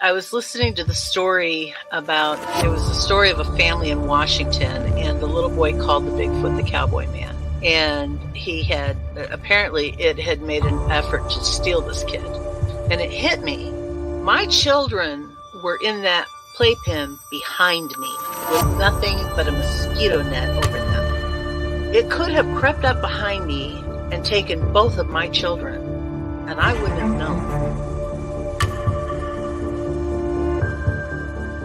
I was listening to the story about, it was the story of a family in Washington, and the little boy called the Bigfoot the Cowboy Man. And he had, apparently it had made an effort to steal this kid. And it hit me. My children were in that playpen behind me with nothing but a mosquito net over them. It could have crept up behind me and taken both of my children, and I wouldn't have known.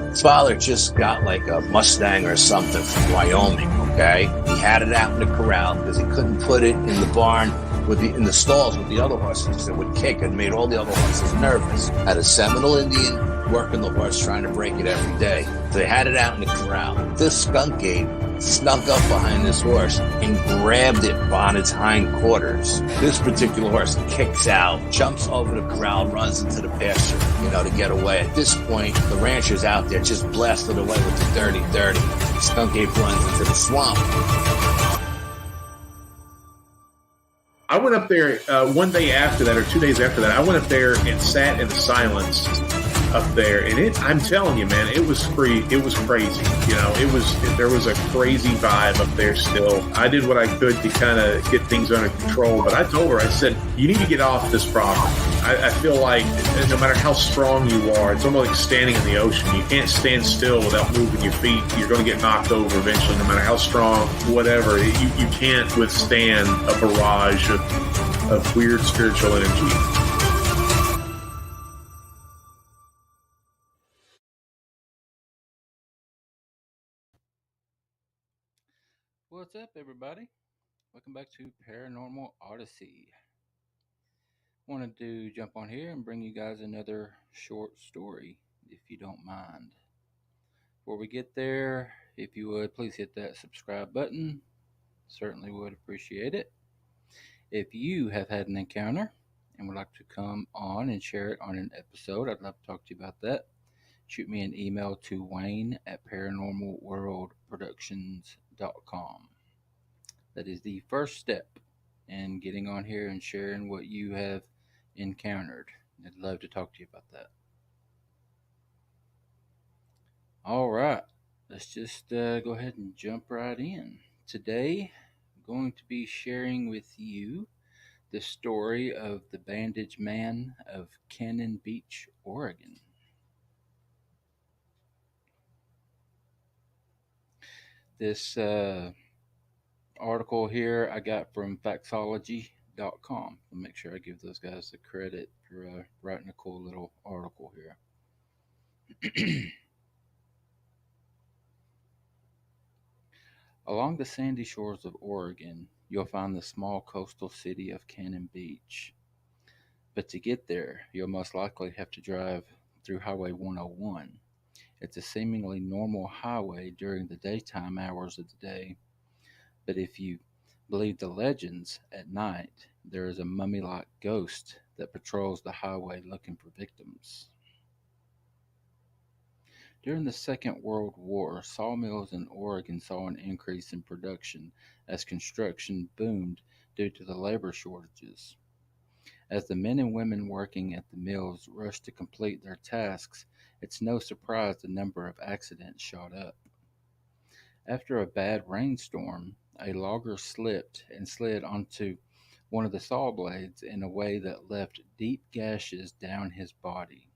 His father just got like a Mustang or something from Wyoming, okay? He had it out in the corral because he couldn't put it in the barn in the stalls with the other horses because it would kick and made all the other horses nervous. Had a Seminole Indian working the horse trying to break it every day. So they had it out in the corral. This skunk ape snuck up behind this horse and grabbed it on its hindquarters. This particular horse kicks out, jumps over the corral, runs into the pasture, to get away. At this point, the rancher's out there just blasted away with the dirty. The skunk ape runs into the swamp. I went up there one day after that, or 2 days after that. I went up there and sat in the silence up there, and I'm telling you, man, it was free. It was crazy. There was a crazy vibe up there still. I did what I could to kind of get things under control, but I told her, I said, you need to get off this property. I feel like no matter how strong you are, it's almost like standing in the ocean. You can't stand still without moving your feet. You're going to get knocked over eventually, no matter how strong, whatever. You can't withstand a barrage of weird spiritual energy. What's up, everybody? Welcome back to Paranormal Odyssey. Wanted to jump on here and bring you guys another short story, if you don't mind. Before we get there, if you would, please hit that subscribe button. Certainly would appreciate it. If you have had an encounter and would like to come on and share it on an episode, I'd love to talk to you about that. Shoot me an email to wayne@paranormalworldproductions.com. That is the first step in getting on here and sharing what you have encountered. I'd love to talk to you about that. All right, let's just go ahead and jump right in. Today, I'm going to be sharing with you the story of the Bandage Man of Cannon Beach, Oregon. This article here I got from Faxology.com. I'll make sure I give those guys the credit for writing a cool little article here. Along the sandy shores of Oregon, you'll find the small coastal city of Cannon Beach. But to get there, you'll most likely have to drive through Highway 101. It's a seemingly normal highway during the daytime hours of the day, but if you believe the legends, at night there is a mummy-like ghost that patrols the highway looking for victims. During the Second World War, sawmills in Oregon saw an increase in production as construction boomed due to the labor shortages. As the men and women working at the mills rushed to complete their tasks, it's no surprise the number of accidents shot up. After a bad rainstorm, a logger slipped and slid onto one of the saw blades in a way that left deep gashes down his body.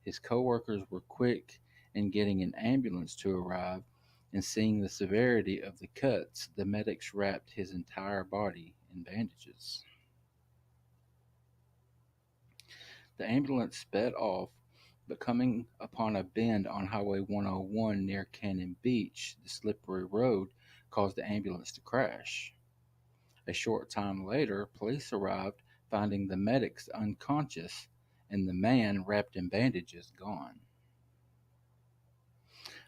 His co-workers were quick in getting an ambulance to arrive, and seeing the severity of the cuts, the medics wrapped his entire body in bandages. The ambulance sped off, but coming upon a bend on Highway 101 near Cannon Beach, the slippery road caused the ambulance to crash. A short time later, police arrived, finding the medics unconscious and the man wrapped in bandages gone.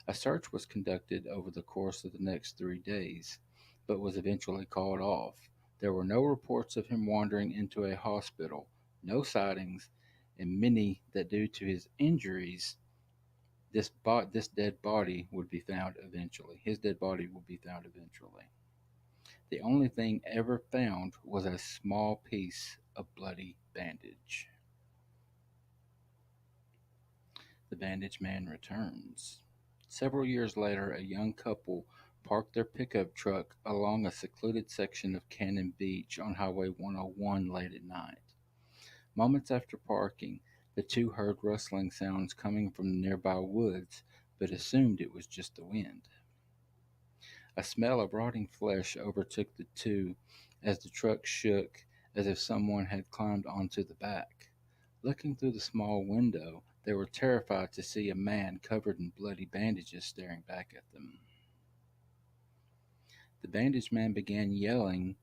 A search was conducted over the course of the next 3 days, but was eventually called off. There were no reports of him wandering into a hospital, no sightings, and many that due to his injuries, this dead body would be found eventually. His dead body will be found eventually. The only thing ever found was a small piece of bloody bandage. The Bandage Man returns. Several years later, a young couple parked their pickup truck along a secluded section of Cannon Beach on Highway 101 late at night. Moments after parking, the two heard rustling sounds coming from the nearby woods, but assumed it was just the wind. A smell of rotting flesh overtook the two as the truck shook as if someone had climbed onto the back. Looking through the small window, they were terrified to see a man covered in bloody bandages staring back at them. The bandaged man began yelling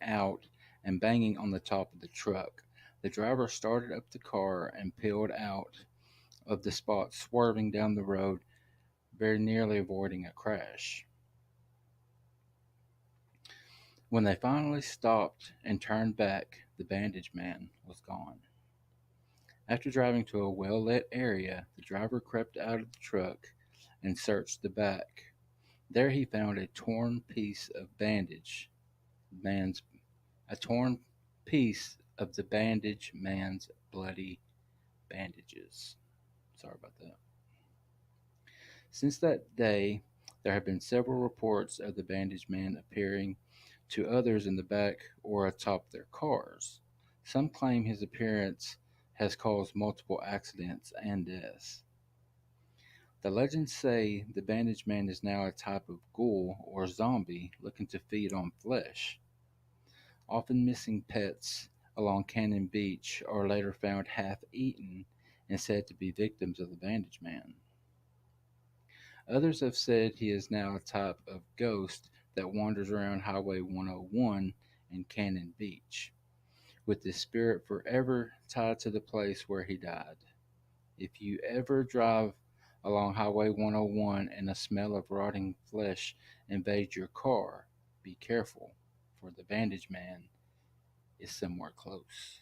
out and banging on the top of the truck. The driver started up the car and peeled out of the spot, swerving down the road, very nearly avoiding a crash. When they finally stopped and turned back, the bandaged man was gone. After driving to a well-lit area, the driver crept out of the truck and searched the back. There he found a torn piece of the bandage man's bloody bandages. Sorry about that. Since that day, there have been several reports of the bandaged man appearing to others in the back or atop their cars. Some claim his appearance has caused multiple accidents and deaths. The legends say the bandaged man is now a type of ghoul or zombie looking to feed on flesh. Often missing pets along Cannon Beach are later found half-eaten and said to be victims of the bandaged man. Others have said he is now a type of ghost that wanders around Highway 101 and Cannon Beach, with his spirit forever tied to the place where he died. If you ever drive along Highway 101 and a smell of rotting flesh invades your car, be careful, for the bandaged man is somewhere close.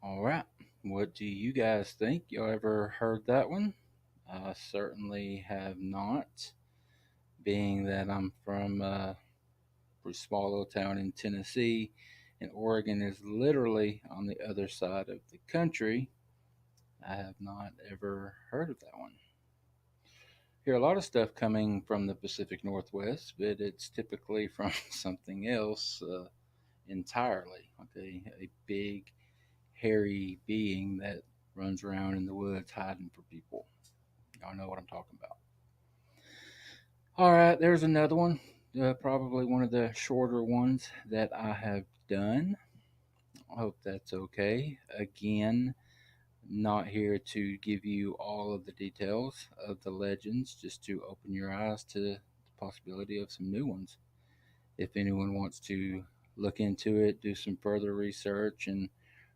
Alright, what do you guys think? Y'all ever heard that one? I certainly have not, being that I'm from a pretty small little town in Tennessee, and Oregon is literally on the other side of the country. I have not ever heard of that one. Hear a lot of stuff coming from the Pacific Northwest, but it's typically from something else entirely, like a big, hairy being that runs around in the woods hiding for people. Y'all know what I'm talking about. All right, there's another one, probably one of the shorter ones that I have done. I hope that's okay. Again, not here to give you all of the details of the legends, just to open your eyes to the possibility of some new ones. If anyone wants to look into it, do some further research, and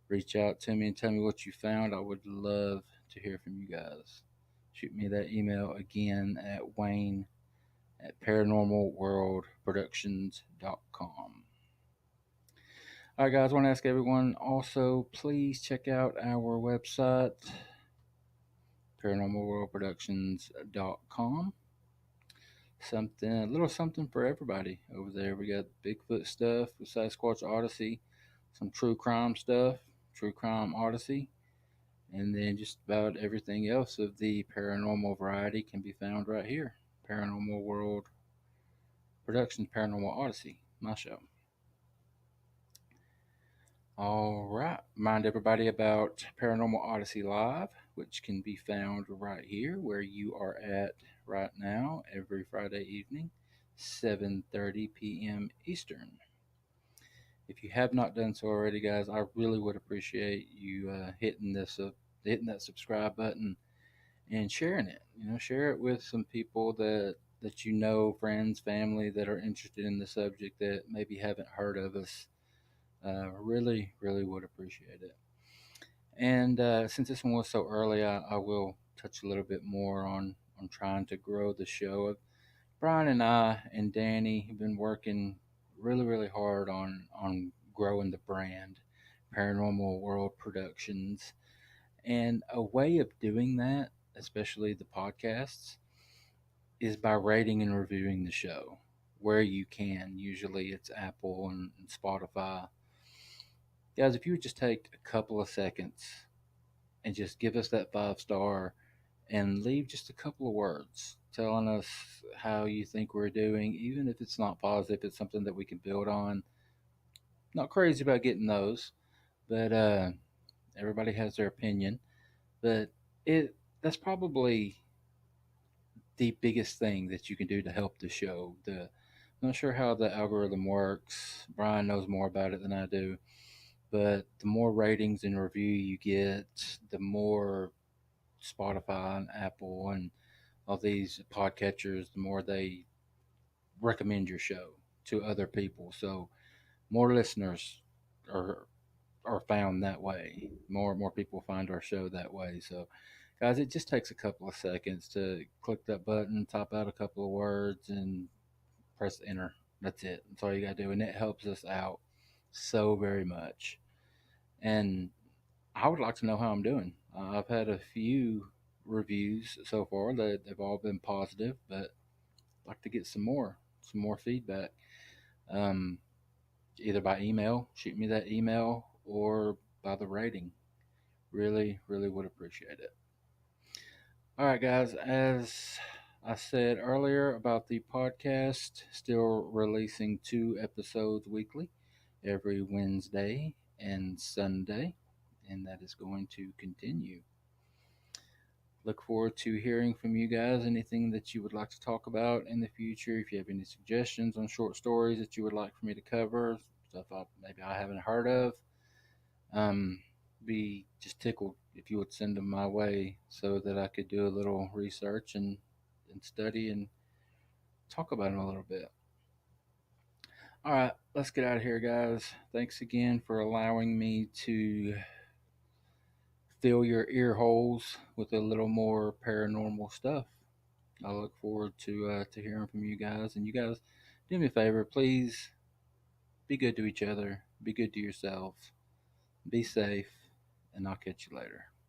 reach out to me and tell me what you found, I would love to hear from you guys. Shoot me that email again at wayne@paranormalworldproductions.com. All right, guys, I want to ask everyone also, please check out our website, paranormalworldproductions.com. A little something for everybody over there. We got Bigfoot stuff, Sasquatch Odyssey, some true crime stuff, True Crime Odyssey, and then just about everything else of the paranormal variety can be found right here. Paranormal World Productions Paranormal Odyssey, my show. All right, remind everybody about Paranormal Odyssey Live, which can be found right here where you are at right now every Friday evening, 7:30 p.m. Eastern. If you have not done so already, guys, I really would appreciate you hitting that subscribe button and sharing it. Share it with some people that you know, friends, family that are interested in the subject that maybe haven't heard of us. Really, really would appreciate it. And since this one was so early, I will touch a little bit more on trying to grow the show. Brian and I and Danny have been working really, really hard on growing the brand, Paranormal World Productions. And a way of doing that, especially the podcasts, is by rating and reviewing the show where you can. Usually it's Apple and Spotify. Guys, if you would just take a couple of seconds and just give us that 5 star and leave just a couple of words telling us how you think we're doing, even if it's not positive, it's something that we can build on. Not crazy about getting those, but everybody has their opinion. But it that's probably the biggest thing that you can do to help the show. I'm not sure how the algorithm works. Brian knows more about it than I do. But the more ratings and review you get, the more Spotify and Apple and all these podcatchers, the more they recommend your show to other people. So more listeners are are found that way. More people find our show that way. So guys, it just takes a couple of seconds to click that button, type out a couple of words, and press enter. That's it. That's all you gotta do, and it helps us out so very much. And I would like to know how I'm doing. I've had a few reviews so far that they've all been positive, but I'd like to get some more feedback. Um, Either by email, shoot me that email, or by the rating. Really, really would appreciate it. All right, guys. As I said earlier about the podcast, still releasing 2 episodes weekly, every Wednesday and Sunday, and that is going to continue. Look forward to hearing from you guys. Anything that you would like to talk about in the future. If you have any suggestions on short stories that you would like for me to cover, stuff maybe I haven't heard of, um, be just tickled if you would send them my way so that I could do a little research and study and talk about them a little bit. All right, let's get out of here, guys. Thanks again for allowing me to fill your ear holes with a little more paranormal stuff. I look forward to hearing from you guys. And you guys, do me a favor, please be good to each other, be good to yourself, be safe, and I'll catch you later.